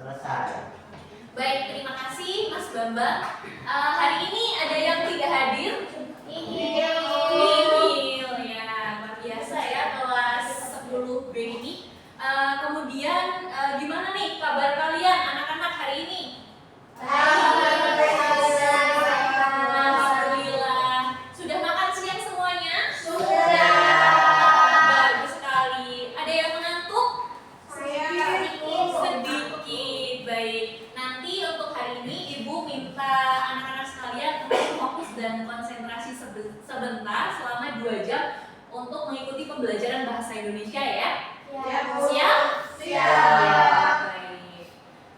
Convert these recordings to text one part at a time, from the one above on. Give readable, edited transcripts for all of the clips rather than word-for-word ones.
Selesai. Baik, terima kasih Mas Bambang. Hari ini ada yang tidak hadir? Nihil ya, luar biasa ya kelas 10B ini. Kemudian gimana nih kabar kalian anak-anak hari ini? Alhamdulillah. Sudah makan siang semuanya? Sudah. Bagus sekali. Ada yang mengantuk? Sedikit. Baik. Nanti untuk hari ini Ibu minta anak-anak sekalian untuk fokus dan konsentrasi sebentar selama 2 jam untuk mengikuti pembelajaran bahasa Indonesia ya. Siap? Siap. Baik.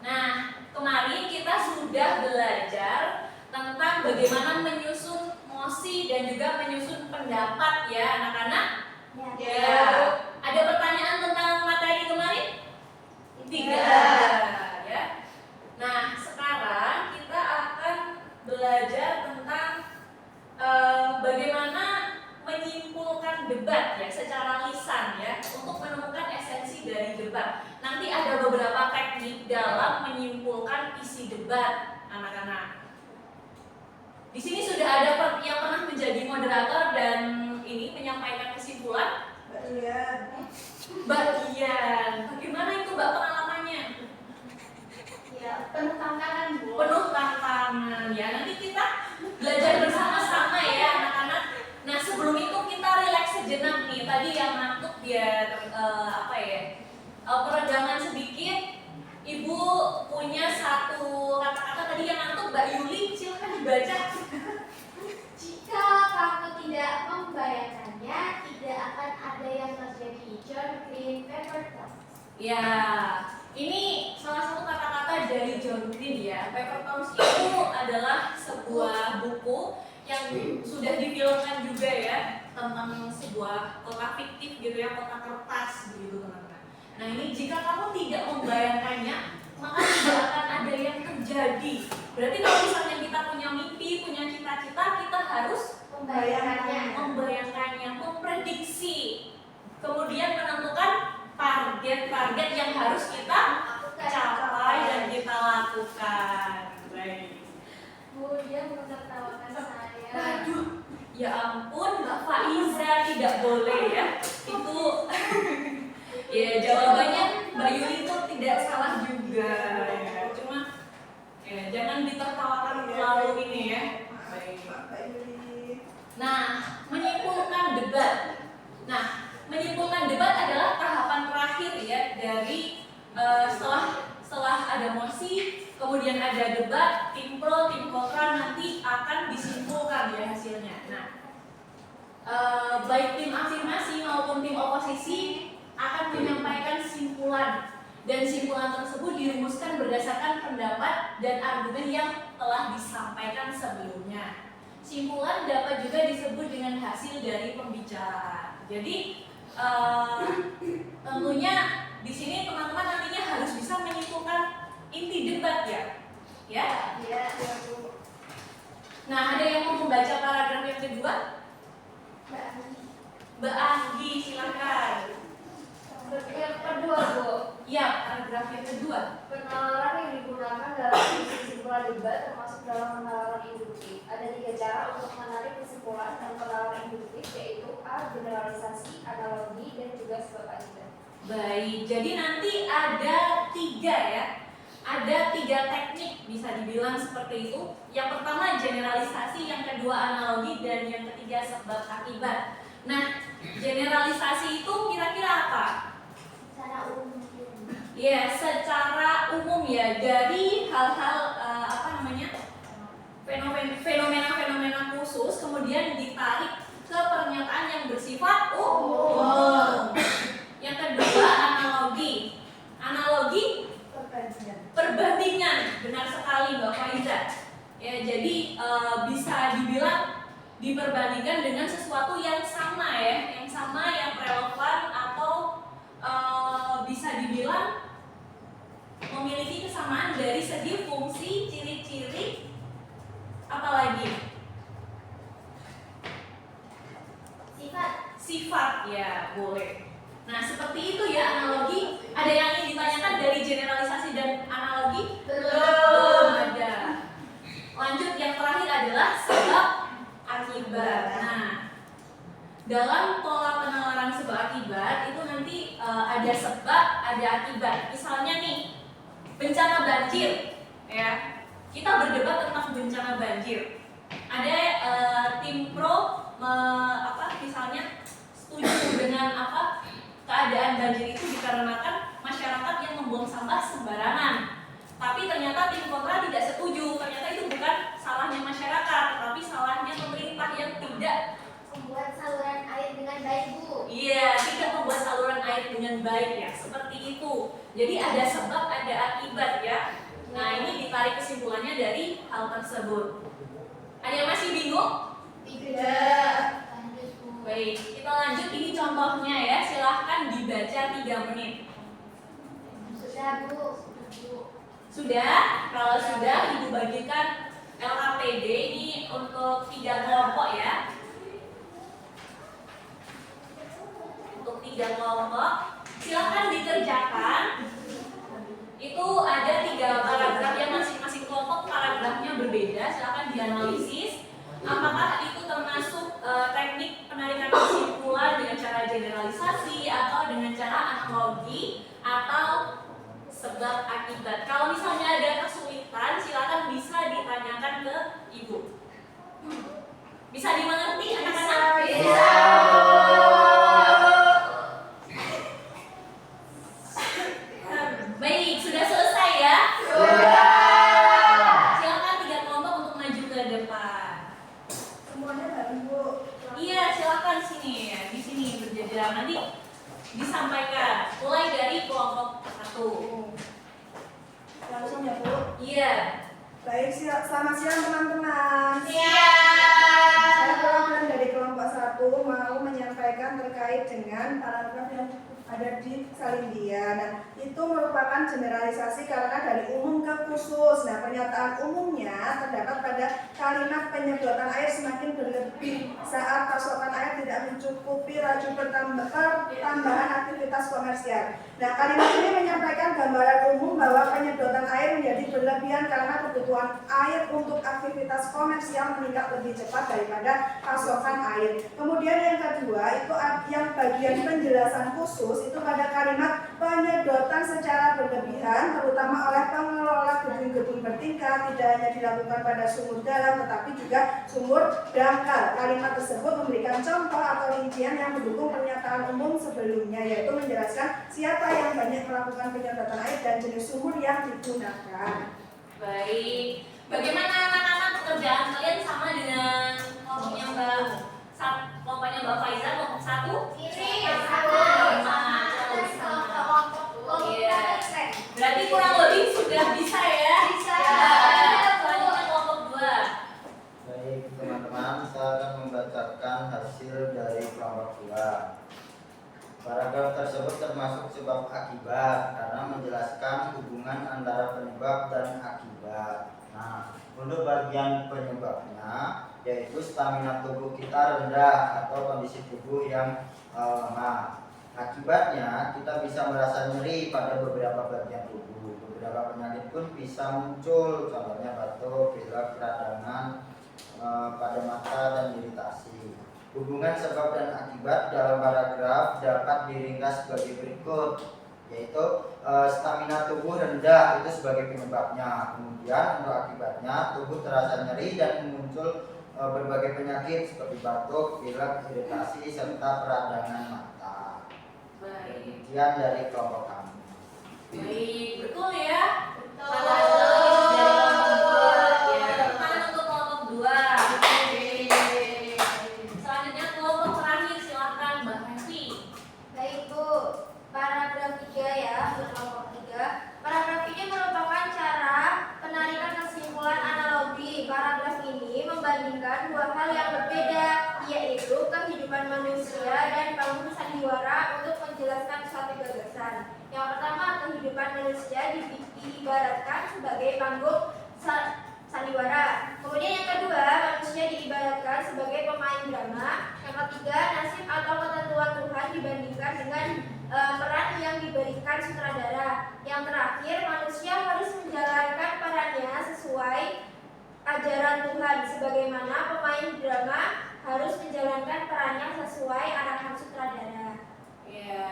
Nah, kemarin kita sudah belajar tentang bagaimana menyusun mosi dan juga menyusun pendapat ya anak-anak. Ya. Ada pertanyaan tentang materi kemarin? Tidak ada ya. Nah, sekarang kita akan belajar tentang bagaimana menyimpulkan debat ya secara lisan ya untuk menemukan esensi dari debat. Nanti ada beberapa teknik dalam menyimpulkan isi debat anak-anak. Di sini sudah ada yang pernah menjadi moderator dan ini menyampaikan kesimpulan. Bagian. Bagaimana itu Mbak pengalamannya? Ya, penuh tantangan, Bu. Penuh tantangan ya. Nanti kita belajar bersama-sama ya anak-anak. Nah sebelum itu kita rileks sejenak nih. Tadi yang ngantuk biar peregangan sedikit. Ibu punya satu kata-kata tadi yang ngantuk Mbak Yuli, silakan dibaca. Jika kamu tidak membayangkannya, tidak akan ada yang terjadi. John Green Pemberton. Ya, ini salah satu kata-kata dari John Green ya. Pemberton itu adalah sebuah buku yang sudah difilmkan juga ya tentang sebuah kota fiktif gitu ya, kota kertas begitu teman-teman. Nah ini jika kamu tidak membayangkannya, maka tidak akan ada yang terjadi. Berarti kalau misalnya kita punya mimpi, punya cita-cita, kita harus membayangkannya, memprediksi, kemudian menentukan target-target yang harus kita capai dan kita lakukan. Baik. Bu, dia menertawakan saya. Aduh, ya ampun Mbak Faiza, tidak boleh ya. Itu ya jawabannya Mbak Yuli itu tidak salah juga ya. Cuma ya jangan ditertawakan terlalu ini ya. Baik. Nah, menyimpulkan debat. Nah, menyimpulkan debat adalah tahapan terakhir ya dari setelah ada mosi, kemudian ada debat, tim pro, tim kontra nanti akan disimpulkan ya hasilnya. Nah, baik tim afirmasi maupun tim oposisi akan menyampaikan simpulan dan simpulan tersebut dirumuskan berdasarkan pendapat dan argumen yang telah disampaikan sebelumnya. Simpulan dapat juga disebut dengan hasil dari pembicaraan. Jadi tentunya di sini teman-teman nantinya harus bisa menyimpulkan inti debat ya. Ya? Ya, Bu. Nah, ada yang mau membaca paragraf yang kedua? Mbak Anggi, silakan. Yang kedua, Bu. Ya, paragraf yang kedua. Penalaran yang digunakan dalam kesimpulan debat termasuk dalam penalaran induktif. Ada 3 cara untuk menarik kesimpulan dan penalaran induktif, yaitu A. Generalisasi, analogi, dan juga sebab akibat. Baik, jadi nanti ada 3 ya. Ada 3 teknik bisa dibilang seperti itu. Yang pertama generalisasi, yang kedua analogi, dan yang ketiga sebab akibat. Nah, generalisasi itu kira-kira apa? Secara umum. Ya, secara umum ya dari hal-hal fenomena-fenomena khusus kemudian ditarik ke pernyataan yang bersifat umum. Yang kedua analogi. Analogi perbandingan, benar sekali Mbak Faiza. Ya, jadi bisa dibilang diperbandingkan dengan sesuatu yang sama ya, yang relevan atau bisa dibilang memiliki kesamaan dari segi fungsi, ciri-ciri, apalagi sifat ya boleh. Nah seperti itu ya analogi. Ada yang ingin ditanyakan dari generalisasi dan analogi? bencana banjir, ya. Kita berdebat tentang bencana banjir. Ada tim pro misalnya setuju dengan keadaan banjir itu dikarenakan masyarakat yang membuang sampah sembarangan. Tapi ternyata tim kontra tidak setuju. Ternyata itu bukan salahnya masyarakat, tetapi salahnya pemerintah yang tidak Membuat saluran air dengan baik, Bu. Iya, tidak membuat saluran air dengan baik, ya. Seperti itu. Jadi ada sebab, ada akibat, ya. Nah, ini ditarik kesimpulannya dari hal tersebut. Ada yang masih bingung? Tidak. Lanjut, Bu. Baik, kita lanjut. Ini contohnya, ya. Silahkan dibaca 3 menit. Sudah, Bu. Sudah? Kalau sudah, Ibu bagikan LKPD ini untuk 3 kelompok, ya. Untuk 3 kelompok, silahkan dikerjakan. Itu ada 3 paragraf yang masing-masing kelompok paragrafnya berbeda. Silahkan dianalisis. Apakah itu termasuk teknik penarikan kesimpulan dengan cara generalisasi atau dengan cara analogi atau sebab akibat. Kalau misalnya ada kesulitan, silakan bisa ditanyakan ke Ibu. Bisa dimengerti anak-anak? Bisa. Baik, sudah selesai, ya? Sudah. Silakan 3 kelompok untuk maju ke depan. Semuanya bareng, Bu. Iya, silakan sini, ya. Di sini berjajar. Nanti disampaikan. Mulai dari kelompok 1. Langsung ya, Bu. Iya. Baik, selamat siang teman-teman. Siap. Saya perwakilan dari kelompok 1 mau menyampaikan terkait dengan paragraf yang ada di Salindia. Nah, itu merupakan generalisasi karena dari umum ke khusus. Nah, pernyataan umumnya terdapat pada kalimat penyedotan air semakin berlebih saat pasokan air tidak mencukupi laju pertambahan aktivitas komersial. Nah, kalimat ini menyampaikan gambaran umum bahwa penyedotan air menjadi berlebihan karena kebutuhan air untuk aktivitas komersial meningkat lebih cepat daripada pasokan air. Kemudian yang kedua, itu yang bagian penjelasan khusus itu pada kalimat penyedotan secara berlebihan terutama oleh pengelola gedung-gedung bertingkat tidak hanya dilakukan pada sumur dalam tetapi juga sumur dangkal. Kalimat tersebut memberikan contoh atau rincian yang mendukung pernyataan umum sebelumnya, yaitu menjelaskan siapa yang banyak melakukan penyedotan air dan jenis sumur yang digunakan. Baik. Bagaimana anak-anak pekerjaan kalian sama dengan kelompoknya Mbak Faiza, kelompok 1? Ini Iya. Berarti kurang lebih sudah bisa, ya? Bisa. Selanjutnya kelompok 2. Baik teman-teman, saya akan membacakan hasil dari kelompok 2. Paragraf tersebut termasuk sebab akibat karena menjelaskan hubungan antara penyebab dan akibat. Nah, untuk bagian penyebabnya yaitu stamina tubuh kita rendah atau kondisi tubuh yang lemah. Akibatnya kita bisa merasa nyeri pada beberapa bagian tubuh. Beberapa penyakit pun bisa muncul, contohnya batuk, pilek, peradangan pada mata dan iritasi. Hubungan sebab dan akibat dalam paragraf dapat diringkas sebagai berikut, yaitu stamina tubuh rendah itu sebagai penyebabnya. Kemudian untuk akibatnya tubuh terasa nyeri dan muncul berbagai penyakit seperti batuk, pilek, iritasi serta peradangan mata. Baik. Demikian dari kelompok kami. Baik, betul, ya? Kalau ada analisis dari kelompok 2, ya. Tepuk tangan untuk kelompok 2. Selanjutnya kelompok terakhir, silakan Mbak Hesti. Baik, Bu. Paragraf 3 ya, untuk kelompok 3. Paragraf ini merupakan cara penarikan kesimpulan analogi. Paragraf ini membandingkan 2 hal yang berbeda, yaitu kehidupan manusia dan bangun sandiwara untuk menjelaskan suatu gagasan. Yang pertama, kehidupan manusia diibaratkan sebagai panggung sandiwara. Kemudian yang kedua, manusia diibaratkan sebagai pemain drama. Yang ketiga, nasib atau ketentuan Tuhan dibandingkan dengan peran yang diberikan sutradara. Yang terakhir, manusia harus menjalankan perannya sesuai ajaran Tuhan, sebagaimana pemain drama harus menjalankan perannya sesuai arahan sutradara. Ya.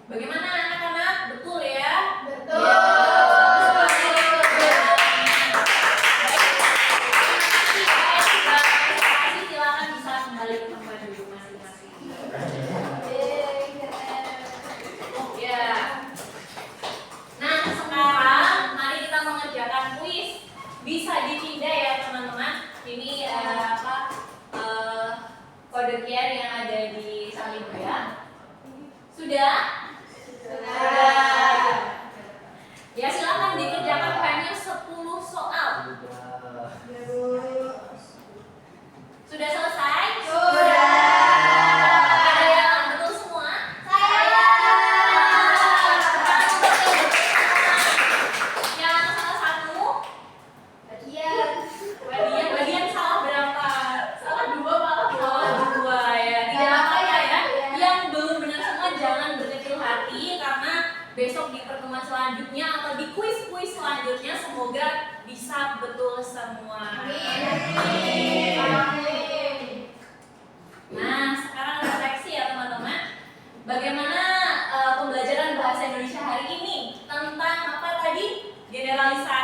Bagaimana anak-anak? Betul, ya? Betul. Ya. bisa ditindak ya teman-teman. Ini kode QR yang ada di samping ya. Sudah? Sudah. Ya silakan dikerjakan PR-nya 10 soal. Ya Bu. Sudah selesai? Sudah. Ada yang betul semua? Saya. Yang salah satu? Bagian salah berapa? Salah 2 malah. Salah 2 ya. Tidak apa-apa ya. Yang belum benar semua jangan berkecil hati karena besok di pertemuan selanjutnya atau di kuis-kuis selanjutnya semoga bisa betul semua. Nah, sekarang refleksi ya teman-teman. Bagaimana pembelajaran bahasa Indonesia hari ini tentang apa tadi? Generalisasi